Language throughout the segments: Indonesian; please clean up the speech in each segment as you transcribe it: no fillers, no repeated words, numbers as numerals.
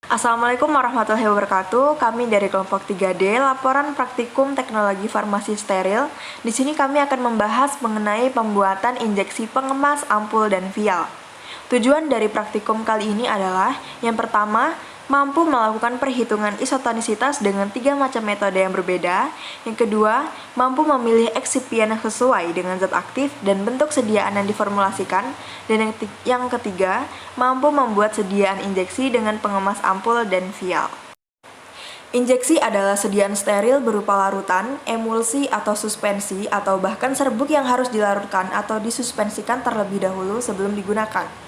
Assalamualaikum warahmatullahi wabarakatuh. Kami dari kelompok 3D, laporan praktikum teknologi farmasi steril. Di sini kami akan membahas mengenai pembuatan injeksi pengemas ampul dan vial. Tujuan dari praktikum kali ini adalah yang pertama, mampu melakukan perhitungan isotonisitas dengan 3 macam metode yang berbeda. Yang kedua, mampu memilih eksipien yang sesuai dengan zat aktif dan bentuk sediaan yang diformulasikan. Dan yang ketiga, mampu membuat sediaan injeksi dengan pengemas ampul dan vial. Injeksi adalah sediaan steril berupa larutan, emulsi atau suspensi, atau bahkan serbuk yang harus dilarutkan atau disuspensikan terlebih dahulu sebelum digunakan.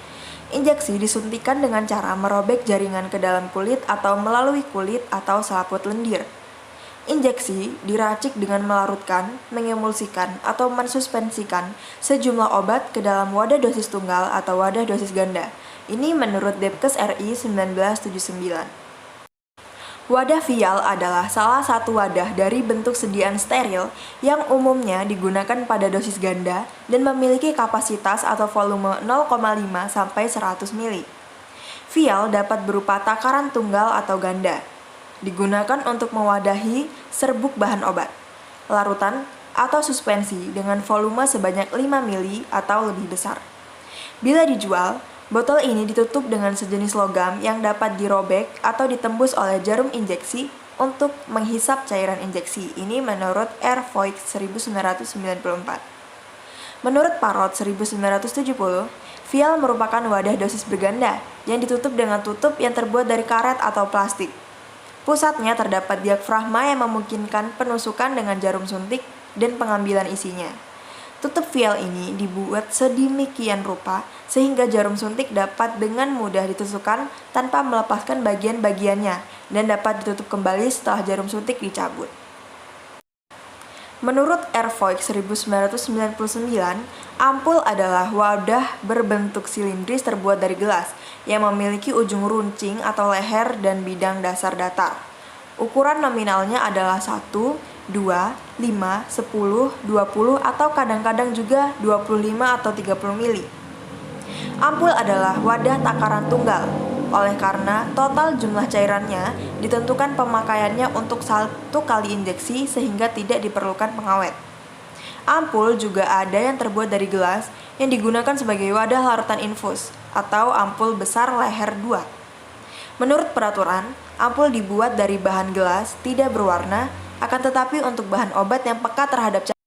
Injeksi disuntikan dengan cara merobek jaringan ke dalam kulit atau melalui kulit atau selaput lendir. Injeksi diracik dengan melarutkan, mengemulsikan, atau mensuspensikan sejumlah obat ke dalam wadah dosis tunggal atau wadah dosis ganda. Ini menurut Depkes RI 1979. Wadah vial adalah salah satu wadah dari bentuk sediaan steril yang umumnya digunakan pada dosis ganda dan memiliki kapasitas atau volume 0,5 sampai 100 ml. Vial dapat berupa takaran tunggal atau ganda. Digunakan untuk mewadahi serbuk bahan obat, larutan, atau suspensi dengan volume sebanyak 5 ml atau lebih besar. Bila dijual, botol ini ditutup dengan sejenis logam yang dapat dirobek atau ditembus oleh jarum injeksi untuk menghisap cairan injeksi. Ini menurut Ervoig 1994. Menurut Parrot 1970, vial merupakan wadah dosis berganda yang ditutup dengan tutup yang terbuat dari karet atau plastik. Pusatnya terdapat diafragma yang memungkinkan penusukan dengan jarum suntik dan pengambilan isinya. Tutup vial ini dibuat sedemikian rupa sehingga jarum suntik dapat dengan mudah ditusukkan tanpa melepaskan bagian-bagiannya dan dapat ditutup kembali setelah jarum suntik dicabut. Menurut Ervoig 1999, ampul adalah wadah berbentuk silindris terbuat dari gelas yang memiliki ujung runcing atau leher dan bidang dasar datar. Ukuran nominalnya adalah 1, 2, 5, 10, 20, atau kadang-kadang juga 25 atau 30 mili. Ampul adalah wadah takaran tunggal, oleh karena total jumlah cairannya ditentukan pemakaiannya untuk 1 kali injeksi sehingga tidak diperlukan pengawet. Ampul juga ada yang terbuat dari gelas yang digunakan sebagai wadah larutan infus atau ampul besar leher 2. Menurut peraturan, ampul dibuat dari bahan gelas tidak berwarna, akan tetapi untuk bahan obat yang peka terhadap cahaya.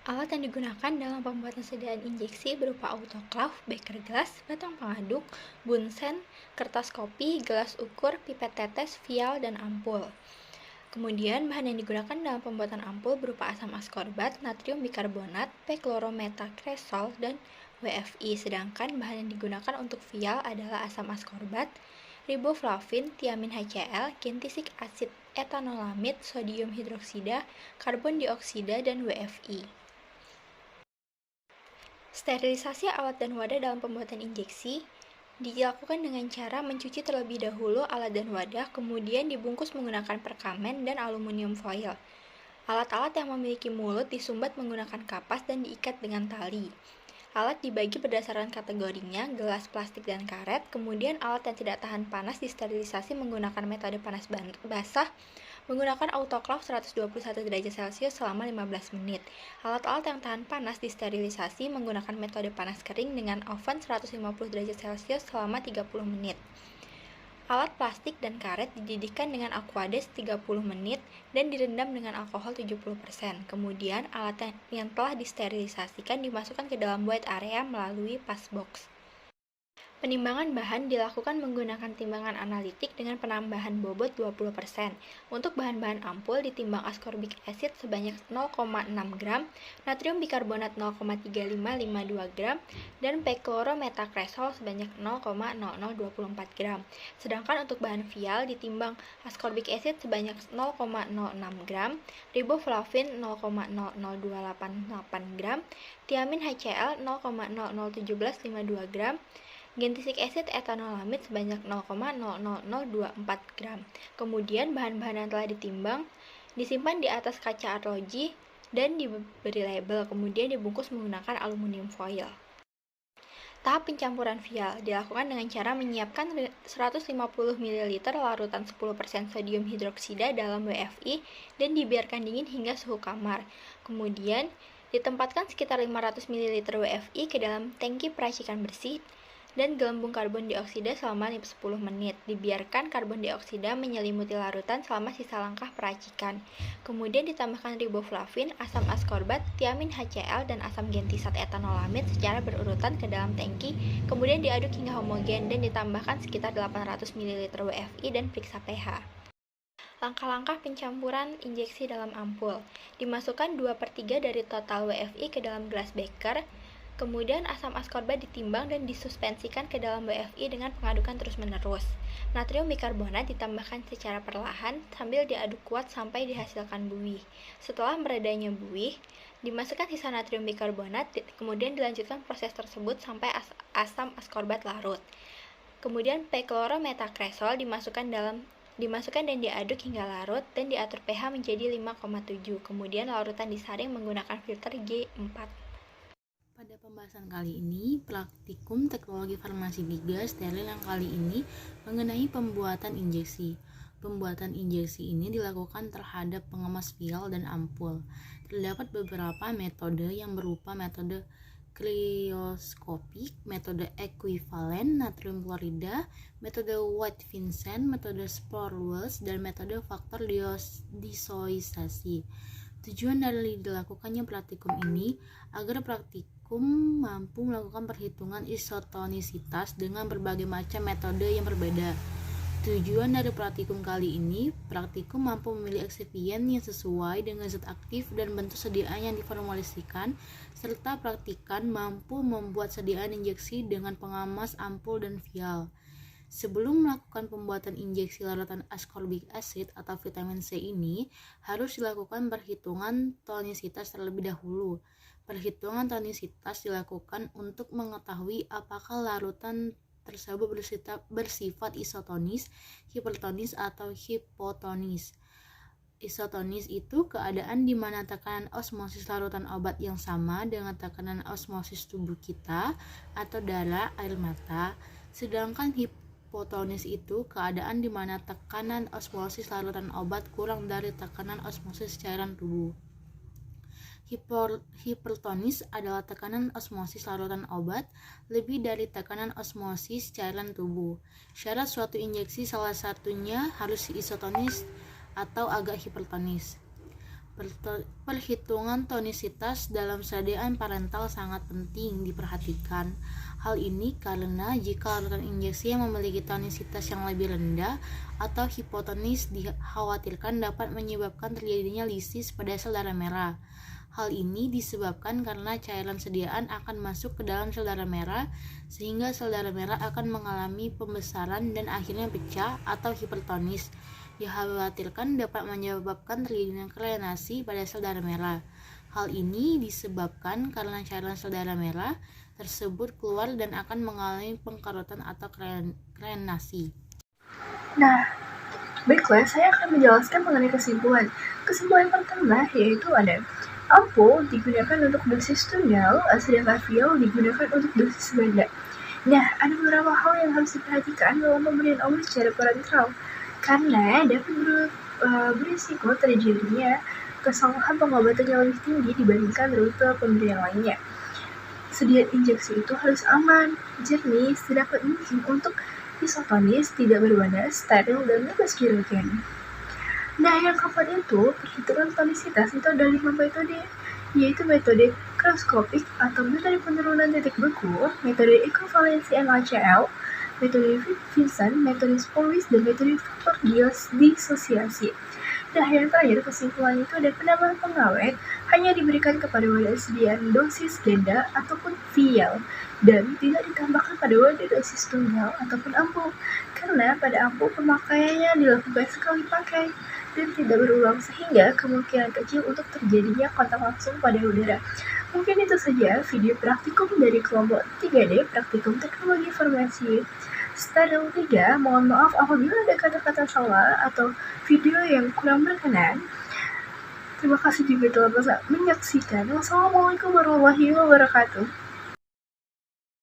Alat yang digunakan dalam pembuatan sediaan injeksi berupa autoclave, beker gelas, batang pengaduk, bunsen, kertas kopi, gelas ukur, pipet tetes, vial, dan ampul. Kemudian, bahan yang digunakan dalam pembuatan ampul berupa asam askorbat, natrium bikarbonat, P-chloromethacresol, dan WFI. Sedangkan bahan yang digunakan untuk vial adalah asam askorbat, riboflavin, tiamin HCl, gintisik asid etanolamid, sodium hidroksida, karbon dioksida, dan WFI. Sterilisasi alat dan wadah dalam pembuatan injeksi dilakukan dengan cara mencuci terlebih dahulu alat dan wadah, kemudian dibungkus menggunakan perkamen dan aluminium foil. Alat-alat yang memiliki mulut disumbat menggunakan kapas dan diikat dengan tali. Alat dibagi berdasarkan kategorinya, gelas, plastik, dan karet. Kemudian alat yang tidak tahan panas disterilisasi menggunakan metode panas basah menggunakan autoclave 121 derajat Celcius selama 15 menit. Alat-alat yang tahan panas disterilisasi menggunakan metode panas kering dengan oven 150 derajat Celcius selama 30 menit. Alat plastik dan karet dididihkan dengan aquades 30 menit dan direndam dengan alkohol 70%. Kemudian, alat yang telah disterilisasikan dimasukkan ke dalam wet area melalui passbox. Penimbangan bahan dilakukan menggunakan timbangan analitik dengan penambahan bobot 20%. Untuk bahan-bahan ampul ditimbang ascorbic acid sebanyak 0,6 gram, natrium bikarbonat 0,3552 gram, dan P-chloromethacresol sebanyak 0,0024 gram. Sedangkan untuk bahan vial ditimbang ascorbic acid sebanyak 0,06 gram, riboflavin 0,00288 gram, tiamin HCl 0,001752 gram, gintisik acid etanolamid sebanyak 0,00024 gram. Kemudian bahan-bahan yang telah ditimbang disimpan di atas kaca arloji dan diberi label, kemudian dibungkus menggunakan aluminium foil. Tahap pencampuran vial dilakukan dengan cara menyiapkan 150 ml larutan 10% sodium hidroksida dalam WFI dan dibiarkan dingin hingga suhu kamar. Kemudian, ditempatkan sekitar 500 ml WFI ke dalam tangki peracikan bersih dan gelembung karbon dioksida selama 10 menit. Dibiarkan karbon dioksida menyelimuti larutan selama sisa langkah peracikan. Kemudian ditambahkan riboflavin, asam askorbat, tiamin HCl, dan asam gentisat etanolamid secara berurutan ke dalam tangki. Kemudian diaduk hingga homogen dan ditambahkan sekitar 800 ml WFI dan periksa pH. Langkah-langkah pencampuran injeksi dalam ampul. Dimasukkan 2/3 dari total WFI ke dalam gelas beker. Kemudian asam askorbat ditimbang dan disuspensikan ke dalam WFI dengan pengadukan terus-menerus. Natrium bikarbonat ditambahkan secara perlahan sambil diaduk kuat sampai dihasilkan buih. Setelah meredanya buih, dimasukkan sisa natrium bikarbonat, kemudian dilanjutkan proses tersebut sampai asam askorbat larut. Kemudian pechlorometacresol dimasukkan dan diaduk hingga larut dan diatur pH menjadi 5,7. Kemudian larutan disaring menggunakan filter G4. Pada pembahasan kali ini, praktikum teknologi farmasi 3 steril yang kali ini mengenai pembuatan injeksi. Pembuatan injeksi ini dilakukan terhadap pengemas vial dan ampul. Terdapat beberapa metode yang berupa metode krioskopik, metode ekuivalen natrium klorida, metode White-Vincent, metode Sporwells, dan metode faktor disoisasi. Tujuan dari dilakukannya praktikum ini agar praktikum mampu melakukan perhitungan isotonisitas dengan berbagai macam metode yang berbeda. Tujuan dari praktikum kali ini, praktikum mampu memilih eksipien yang sesuai dengan zat aktif dan bentuk sediaan yang diformulasikan, serta praktikan mampu membuat sediaan injeksi dengan pengamas ampul dan vial. Sebelum melakukan pembuatan injeksi larutan ascorbic acid atau vitamin C ini, harus dilakukan perhitungan tonisitas terlebih dahulu. Perhitungan tonisitas dilakukan untuk mengetahui apakah larutan tersebut bersifat isotonis, hipertonis, atau hipotonis. Isotonis itu keadaan di mana tekanan osmosis larutan obat yang sama dengan tekanan osmosis tubuh kita atau darah, air mata, sedangkan hipotonis itu keadaan di mana tekanan osmosis larutan obat kurang dari tekanan osmosis cairan tubuh. Hipertonis adalah tekanan osmosis larutan obat lebih dari tekanan osmosis cairan tubuh. Syarat suatu injeksi salah satunya harus isotonis atau agak hipertonis. Perhitungan tonisitas dalam sediaan parental sangat penting diperhatikan. Hal ini karena jika larutan injeksi yang memiliki tonisitas yang lebih rendah atau hipotonis dikhawatirkan dapat menyebabkan terjadinya lisis pada sel darah merah. Hal ini disebabkan karena cairan sediaan akan masuk ke dalam sel darah merah sehingga sel darah merah akan mengalami pembesaran dan akhirnya pecah atau hipertonis. Dikhawatirkan dapat menyebabkan terjadinya kelenasi pada sel darah merah. Hal ini disebabkan karena cairan sel darah merah tersebut keluar dan akan mengalami pengkarotan atau kelenasi. Nah, baiklah, saya akan menjelaskan mengenai kesimpulan. Kesimpulan pertama yaitu ada ampul digunakan untuk dosis tunggal, sedangkan vial digunakan untuk dosis ganda. Nah, ada beberapa hal yang harus diperhatikan dalam pemberian obat secara parenteral, karena dapat berisiko terjadinya kesalahan pengobatan yang lebih tinggi dibandingkan rute pemberian lainnya. Sediaan injeksi itu harus aman, jernih, sedapat mungkin untuk isotonis, tidak berwarna, steril, dan bebas juragan. Nah, yang keempat itu, perhitungan tonisitas itu ada 5 metode, yaitu metode krioskopik atau metode penurunan titik beku, metode ekuivalensi NaCl, metode Vincent, metode Sporwells, dan metode faktor disosiasi. Nah, yang terakhir kesimpulan itu ada penambahan pengawet hanya diberikan kepada wadah sediaan dosis ganda ataupun vial dan tidak ditambahkan pada wadah dosis tunggal ataupun ampul, karena pada ampul pemakaiannya dilakukan sekali pakai dan tidak berulang sehingga kemungkinan kecil untuk terjadinya kontak langsung pada udara. Mungkin itu saja video praktikum dari kelompok 3D Praktikum Teknologi Farmasi Steril 3. Mohon maaf apabila ada kata-kata salah atau video yang kurang berkenan. Terima kasih juga telah menyaksikan. Wassalamualaikum warahmatullahi wabarakatuh.